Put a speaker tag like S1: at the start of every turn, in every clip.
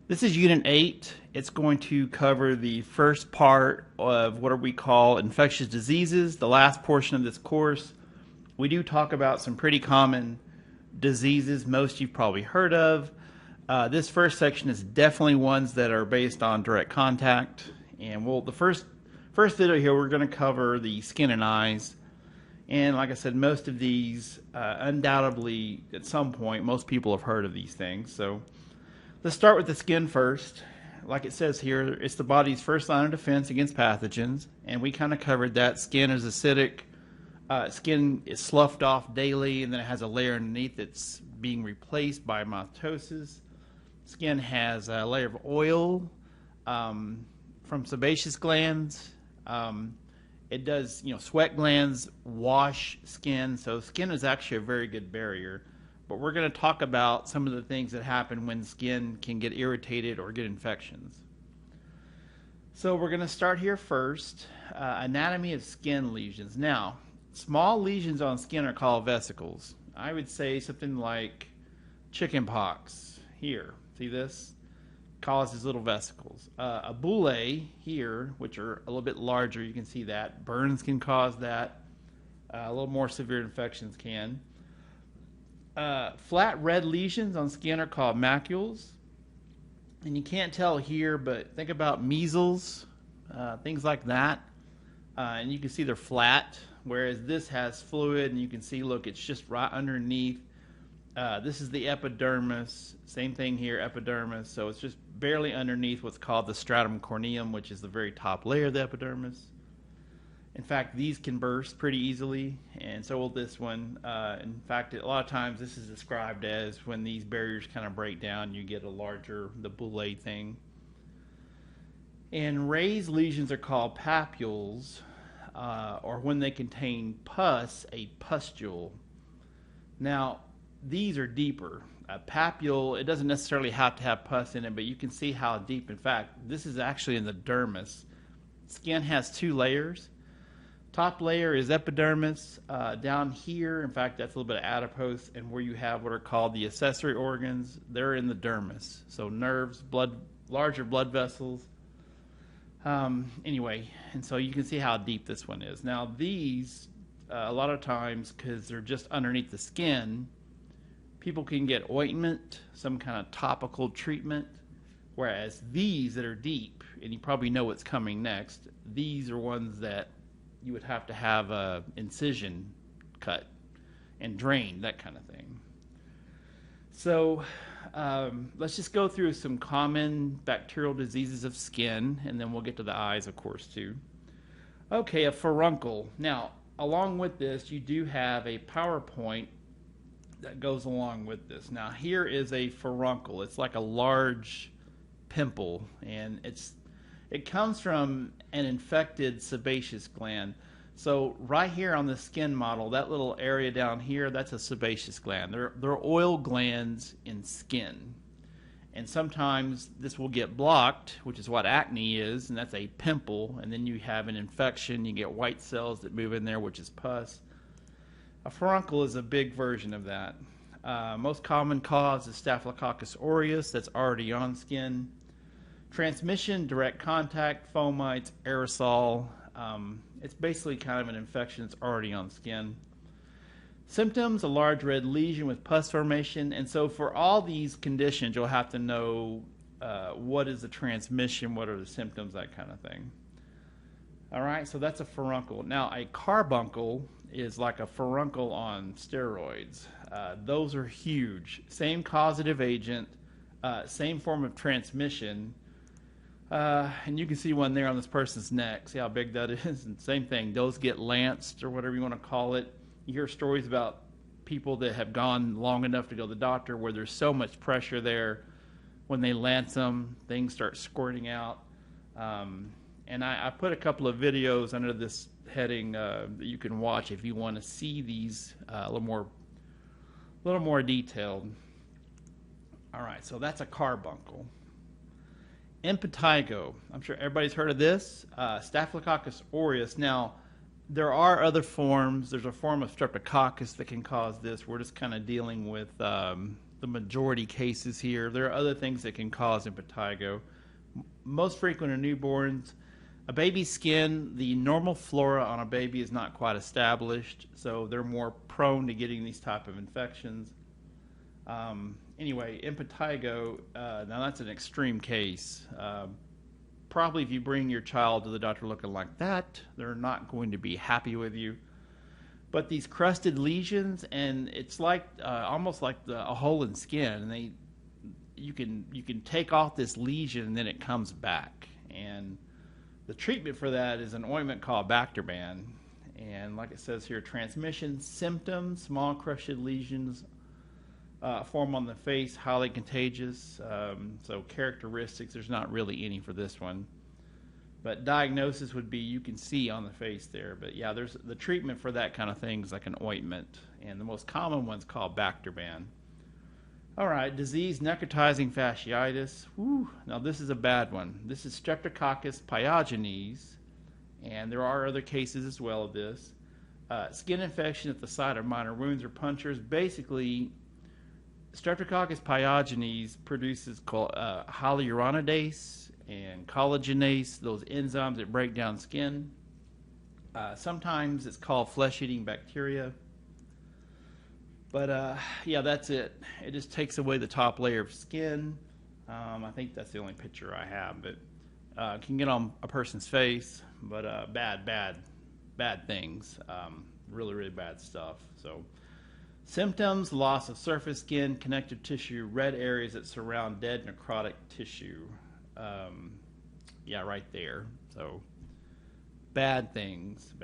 S1: This is Unit 8. It's going to cover the first part of what we call infectious diseases. The last portion of this course, we do talk about some pretty common diseases, most you've probably heard of. This first section is definitely ones that are based on direct contact. And the first video here, we're going to cover the skin and eyes. And like I said, most of these, undoubtedly, at some point, most people have heard of these things. So let's start with the skin first. Like it says here, it's the body's first line of defense against pathogens, and we kind of covered that. Skin is acidic. Skin is sloughed off daily, and then it has a layer underneath that's being replaced by mitosis. Skin has a layer of oil from sebaceous glands. It does, sweat glands wash skin, so skin is actually a very good barrier. But we're going to talk about some of the things that happen when skin can get irritated or get infections. So we're going to start here first. Anatomy of skin lesions. Now, small lesions on skin are called vesicles. I would say something like chicken pox here. See this? Causes little vesicles. A bulle here, which are a little bit larger, you can see that. Burns can cause that. A little more severe infections can. Flat red lesions on skin are called macules. And you can't tell here, but think about measles, things like that. And you can see they're flat, whereas this has fluid, and you can see, look, it's just right underneath. This is the epidermis. Same thing here, epidermis. So it's just barely underneath what's called the stratum corneum, which is the very top layer of the epidermis. In fact, these can burst pretty easily, and so will this one. In fact, a lot of times this is described as when these barriers kind of break down, you get a larger, the bulle thing. And raised lesions are called papules, or when they contain pus, a pustule. Now, these are deeper. A papule, it doesn't necessarily have to have pus in it, but you can see how deep. In fact, this is actually in the dermis. Skin has two layers. Top layer is epidermis. Down here, in fact, that's a little bit of adipose, and where you have what are called the accessory organs, they're in the dermis. So nerves, larger blood vessels. Anyway, and so you can see how deep this one is. Now these, a lot of times, because they're just underneath the skin, people can get ointment, some kind of topical treatment, whereas these that are deep, and you probably know what's coming next, these are ones that you would have to have a incision cut and drain, that kind of thing. So let's just go through some common bacterial diseases of skin, and then we'll get to the eyes, of course, too. Okay, a furuncle. Now, along with this, you do have a PowerPoint that goes along with this. Now, here is a furuncle. It's like a large pimple, and it comes from an infected sebaceous gland. So right here on the skin model, that little area down here, that's a sebaceous gland. They're oil glands in skin. And sometimes this will get blocked, which is what acne is, and that's a pimple. And then you have an infection. You get white cells that move in there, which is pus. A furuncle is a big version of that. Most common cause is Staphylococcus aureus, that's already on skin. Transmission, direct contact, fomites, aerosol. It's basically kind of an infection that's already on skin. Symptoms, a large red lesion with pus formation. And so for all these conditions, you'll have to know what is the transmission, what are the symptoms, that kind of thing. All right, so that's a furuncle. Now, a carbuncle is like a furuncle on steroids. Those are huge. Same causative agent, same form of transmission. And you can see one there on this person's neck. See how big that is? And same thing. Those get lanced or whatever you want to call it. You hear stories about people that have gone long enough to go to the doctor where there's so much pressure there. When they lance them, things start squirting out. And I put a couple of videos under this heading that you can watch if you want to see these a little more detailed. All right, so that's a carbuncle. Impetigo. I'm sure everybody's heard of this. Staphylococcus aureus. Now, there are other forms. There's a form of Streptococcus that can cause this. We're just kind of dealing with the majority cases here. There are other things that can cause impetigo. Most frequent in newborns. A baby's skin, the normal flora on a baby is not quite established, so they're more prone to getting these type of infections. Anyway, impetigo, now that's an extreme case. Probably if you bring your child to the doctor looking like that, they're not going to be happy with you. But these crusted lesions, and it's like almost like a hole in skin, and you can take off this lesion and then it comes back. And the treatment for that is an ointment called Bactroban. And like it says here, transmission symptoms, small crusted lesions form on the face, highly contagious. So characteristics, there's not really any for this one. But diagnosis would be, you can see on the face there. But yeah, there's the treatment for that kind of thing is like an ointment. And the most common one's called Bactroban. All right, disease, necrotizing fasciitis. Whew. Now this is a bad one. This is Streptococcus Pyogenes, and there are other cases as well of this. Skin infection at the site of minor wounds or punctures. Basically, Streptococcus Pyogenes produces hyaluronidase and collagenase, those enzymes that break down skin. Sometimes it's called flesh-eating bacteria. But yeah, that's it. It just takes away the top layer of skin. I think that's the only picture I have, but it can get on a person's face. But bad things. Really, really bad stuff. So symptoms: loss of surface skin, connective tissue, red areas that surround dead necrotic tissue. Yeah, right there. So bad things.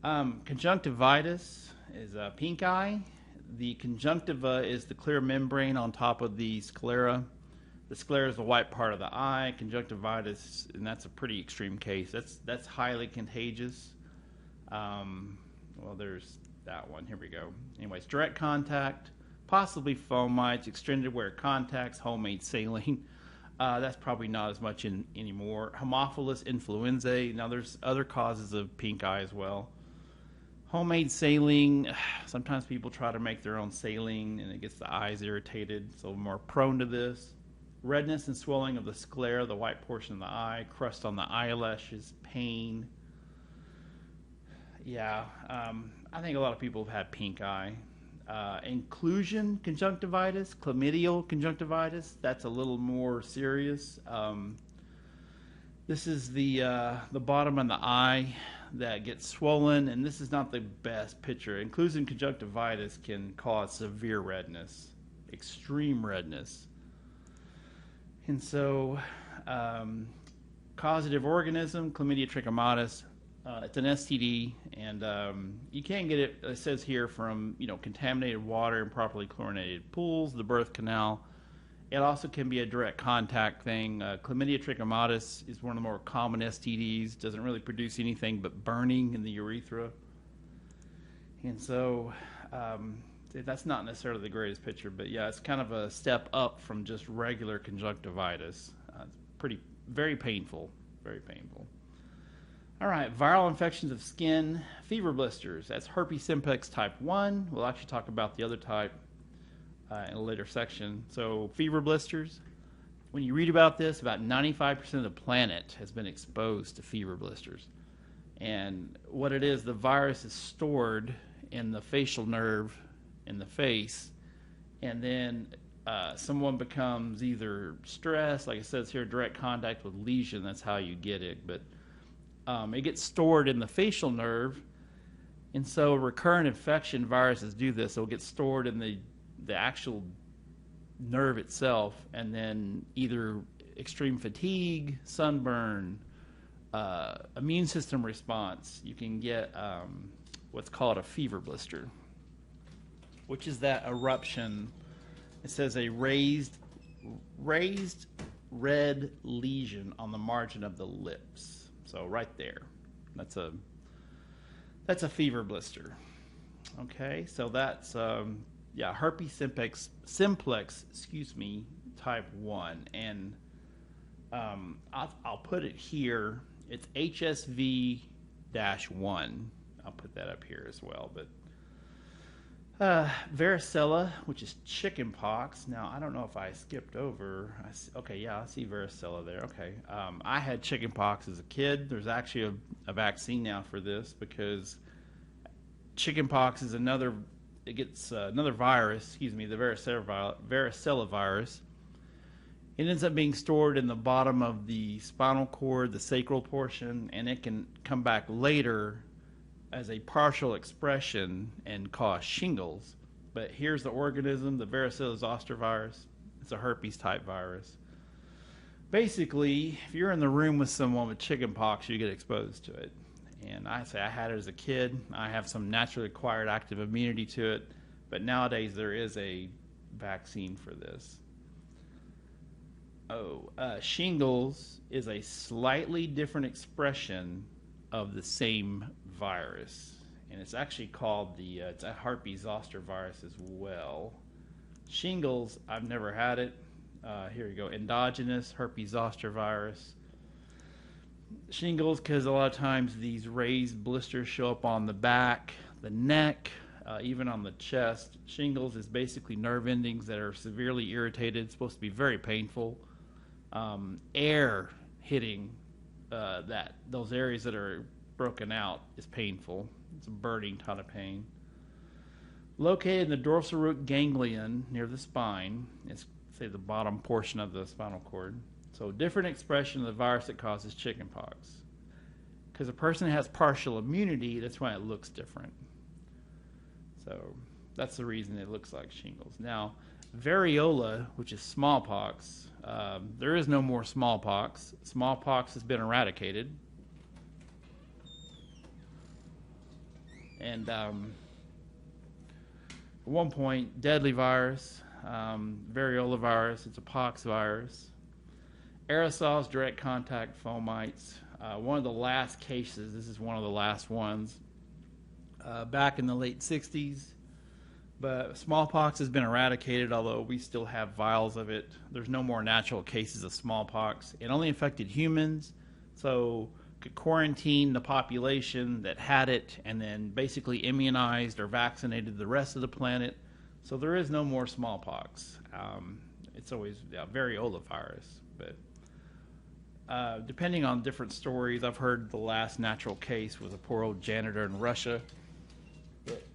S1: Conjunctivitis is pink eye. The conjunctiva is the clear membrane on top of the sclera. The sclera is the white part of the eye. Conjunctivitis, and that's a pretty extreme case. That's highly contagious. Well, there's that one. Here we go. Anyways, direct contact, possibly foam mites, extended wear contacts, homemade saline. That's probably not as much anymore. Haemophilus influenzae. Now, there's other causes of pink eye as well. Homemade saline, sometimes people try to make their own saline and it gets the eyes irritated, so more prone to this. Redness and swelling of the sclera, the white portion of the eye, crust on the eyelashes, pain. Yeah, I think a lot of people have had pink eye. Inclusion conjunctivitis, chlamydial conjunctivitis, that's a little more serious. This is the bottom of the eye that gets swollen, and this is not the best picture. Inclusion conjunctivitis can cause severe redness, extreme redness. And so, causative organism, Chlamydia Trachomatis, it's an STD, and you can get it, it says here, from contaminated water, improperly chlorinated pools, the birth canal. It also can be a direct contact thing. Chlamydia trachomatis is one of the more common STDs. Doesn't really produce anything but burning in the urethra. And so that's not necessarily the greatest picture, but yeah, it's kind of a step up from just regular conjunctivitis. It's very painful, very painful. All right, viral infections of skin, fever blisters. That's herpes simplex type 1. We'll actually talk about the other type in a later section. So fever blisters, when you read about this, about 95% of the planet has been exposed to fever blisters. And what it is, the virus is stored in the facial nerve in the face, and then someone becomes either stressed, like it says here, direct contact with lesion, that's how you get it, but it gets stored in the facial nerve, and so recurrent infection viruses do this. So it gets stored in the actual nerve itself, and then either extreme fatigue, sunburn, immune system response, you can get what's called a fever blister, which is that eruption. It says a raised red lesion on the margin of the lips. So right there, that's a fever blister. Okay, so that's herpes simplex, type 1, and I'll put it here. It's HSV-1. I'll put that up here as well. But Varicella, which is chicken pox. Now, I don't know if I skipped over. Okay, yeah, I see varicella there. Okay. I had chicken pox as a kid. There's actually a vaccine now for this because chicken pox is another, it gets another virus, excuse me, the varicella virus. It ends up being stored in the bottom of the spinal cord, the sacral portion, and it can come back later as a partial expression and cause shingles. But here's the organism, the Varicella zoster virus. It's a herpes type virus. Basically, if you're in the room with someone with chicken pox, you get exposed to it. And I had it as a kid. I have some naturally acquired active immunity to it. But nowadays there is a vaccine for this. Shingles is a slightly different expression of the same virus, and it's actually called it's a herpes zoster virus as well. Shingles, I've never had it. Here you go, endogenous herpes zoster virus. Shingles, because a lot of times these raised blisters show up on the back, the neck, even on the chest. Shingles is basically nerve endings that are severely irritated. It's supposed to be very painful. Air hitting those areas that are broken out is painful. It's a burning ton of pain. Located in the dorsal root ganglion near the spine, it's say the bottom portion of the spinal cord. So different expression of the virus that causes chickenpox. Because a person has partial immunity, that's why it looks different. So that's the reason it looks like shingles. Now, variola, which is smallpox, there is no more smallpox. Smallpox has been eradicated. And at one point, deadly virus, variola virus, it's a pox virus. Aerosols, direct contact fomites. One of the last cases, this is one of the last ones, back in the late 60s. But smallpox has been eradicated, although we still have vials of it. There's no more natural cases of smallpox. It only affected humans, so could quarantine the population that had it and then basically immunized or vaccinated the rest of the planet. So there is no more smallpox. It's always variola virus. But depending on different stories, I've heard the last natural case was a poor old janitor in Russia that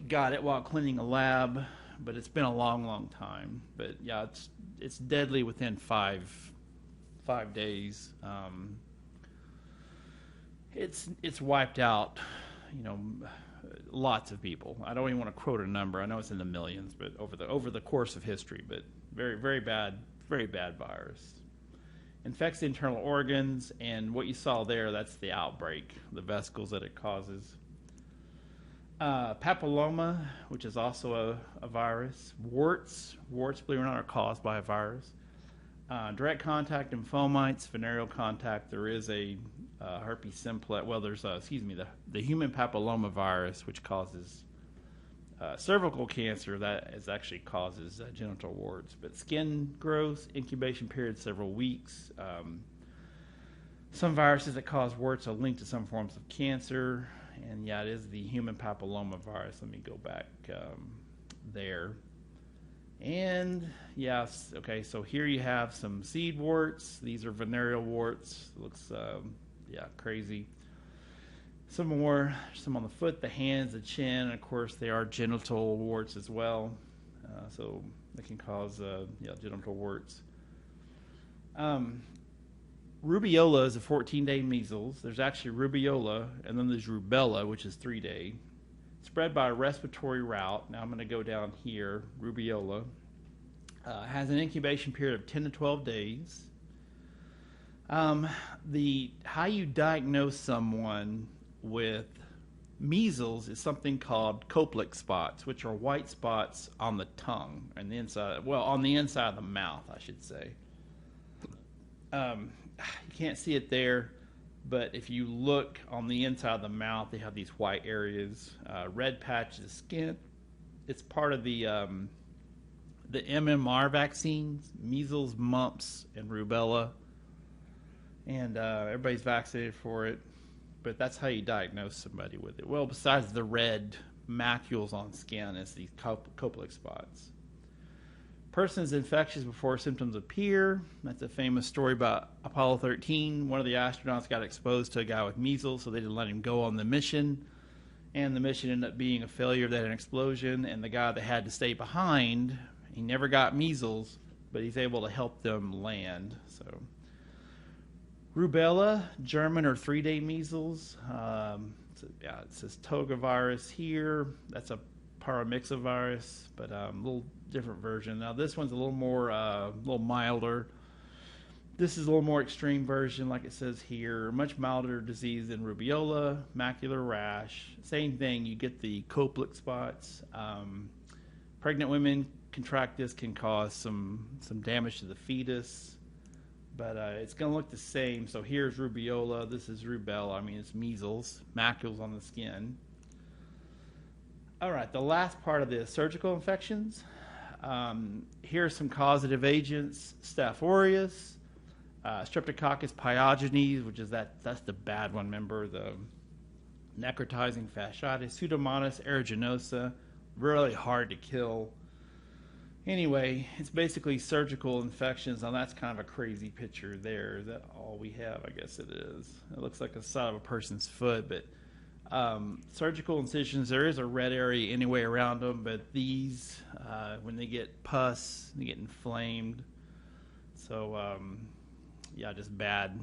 S1: got it while cleaning a lab, but it's been a long time. But yeah, it's deadly within five days. It's wiped out, lots of people. I don't even want to quote a number. I know it's in the millions, but over the course of history. But very bad virus. Infects the internal organs, and what you saw there, that's the outbreak, the vesicles that it causes. Papilloma, which is also a virus. Warts, believe it or not, are caused by a virus. Direct contact and fomites, venereal contact. There is a herpes simplex. Well, there's the human papilloma virus, which causes cervical cancer. That actually causes genital warts. But skin growth, incubation period several weeks. Some viruses that cause warts are linked to some forms of cancer. And yeah, it is the human papilloma virus. Let me go back there. And yes, okay, so here you have some seed warts. These are venereal warts. Looks, crazy. Some on the foot, the hands, the chin, and of course they are genital warts as well. So they can cause genital warts. Rubeola is a 14-day measles. There's actually rubeola, and then there's rubella, which is 3-day. Spread by a respiratory route. Now I'm going to go down here. Rubeola has an incubation period of 10 to 12 days. How you diagnose someone with measles is something called Koplik spots, which are white spots on the tongue and on the inside of the mouth, I should say. You can't see it there, but if you look on the inside of the mouth, they have these white areas, red patches of skin. It's part of the MMR vaccines, measles, mumps, and rubella, and everybody's vaccinated for it. But that's how you diagnose somebody with it. Well, besides the red macules on skin as these coplic spots. Person is infectious before symptoms appear. That's a famous story about Apollo 13. One of the astronauts got exposed to a guy with measles, so they didn't let him go on the mission. And the mission ended up being a failure. They had an explosion, and the guy that had to stay behind, he never got measles, but he's able to help them land. So, Rubella, German or 3-day measles. It says toga virus here. That's a paramyxovirus, but a little different version. Now this one's a little more, a little milder. This is a little more extreme version, like it says here. Much milder disease than rubeola, macular rash. Same thing, you get the coplic spots. Pregnant women contract this, can cause some damage to the fetus, but it's going to look the same. So here's rubeola, this is rubella. I mean, it's measles, macules on the skin. All right, the last part of this, surgical infections. Here are some causative agents: Staph aureus, Streptococcus Pyogenes, which is that's the bad one. Remember, the necrotizing fasciitis, Pseudomonas Aeruginosa, really hard to kill. Anyway, it's basically surgical infections. Now that's kind of a crazy picture there. Is that all we have? I guess it is. It looks like the side of a person's foot, but surgical incisions, there is a red area anyway around them, but these, when they get pus, they get inflamed. So, yeah, just bad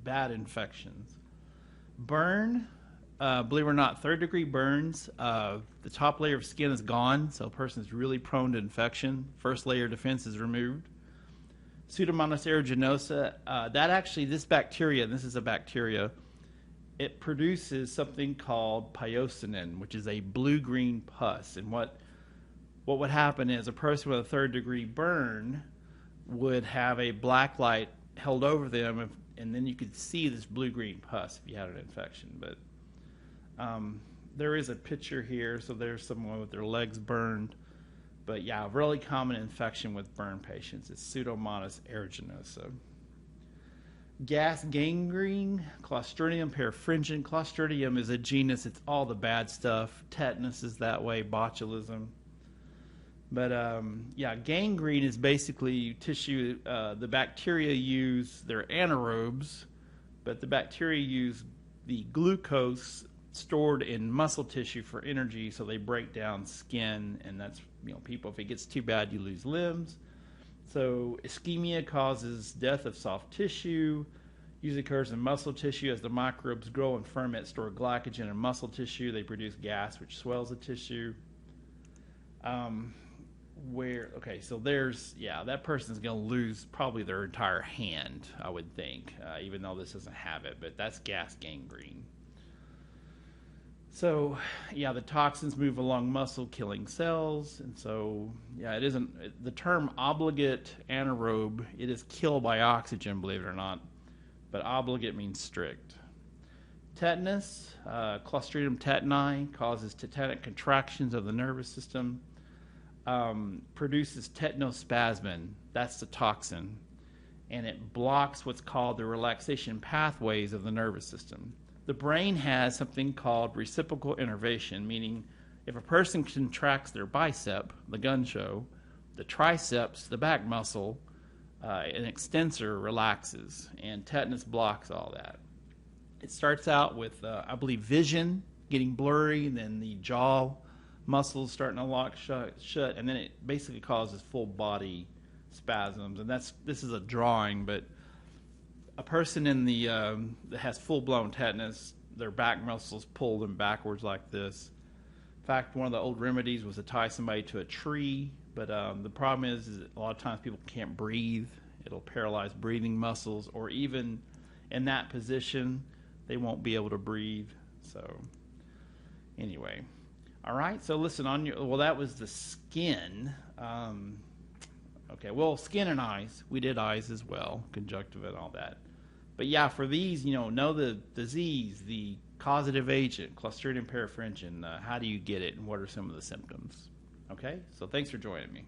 S1: infections. Burn, believe it or not, 3rd-degree burns. The top layer of skin is gone, so a person is really prone to infection. First layer of defense is removed. Pseudomonas aeruginosa, this bacteria, and this is a bacteria, it produces something called piocinin, which is a blue-green pus. And what would happen is a person with a 3rd-degree burn would have a black light held over them, and then you could see this blue-green pus if you had an infection. But there is a picture here, so there's someone with their legs burned. But yeah, a really common infection with burn patients is Pseudomonas aeruginosa. Gas gangrene, Clostridium perfringens. Clostridium is a genus. It's all the bad stuff. Tetanus is that way, botulism. But yeah, gangrene is basically tissue. The bacteria use, they're anaerobes, but the bacteria use the glucose stored in muscle tissue for energy, so they break down skin, and that's, people, if it gets too bad, you lose limbs. So ischemia causes death of soft tissue, usually occurs in muscle tissue as the microbes grow and ferment, store glycogen in muscle tissue. They produce gas, which swells the tissue. So there's, that person's going to lose probably their entire hand, I would think, even though this doesn't have it, but that's gas gangrene. So, the toxins move along muscle, killing cells, and so, it isn't, the term obligate anaerobe, it is killed by oxygen, believe it or not, but obligate means strict. Tetanus, Clostridium tetani, causes tetanic contractions of the nervous system, produces tetanospasmin, that's the toxin, and it blocks what's called the relaxation pathways of the nervous system. The brain has something called reciprocal innervation, meaning if a person contracts their bicep, the gun show, the triceps, the back muscle, an extensor relaxes, and tetanus blocks all that. It starts out with, I believe, vision getting blurry, and then the jaw muscles starting to lock shut, and then it basically causes full body spasms. And this is a drawing, but a person that has full-blown tetanus, their back muscles pull them backwards like this. In fact, one of the old remedies was to tie somebody to a tree, but the problem is a lot of times people can't breathe. It'll paralyze breathing muscles, or even in that position, they won't be able to breathe. So anyway, all right, so listen, that was the skin. Okay, well, skin and eyes. We did eyes as well, conjunctiva and all that. But yeah, for these, know the disease, the causative agent, Clostridium perfringens, how do you get it, and what are some of the symptoms? Okay, so thanks for joining me.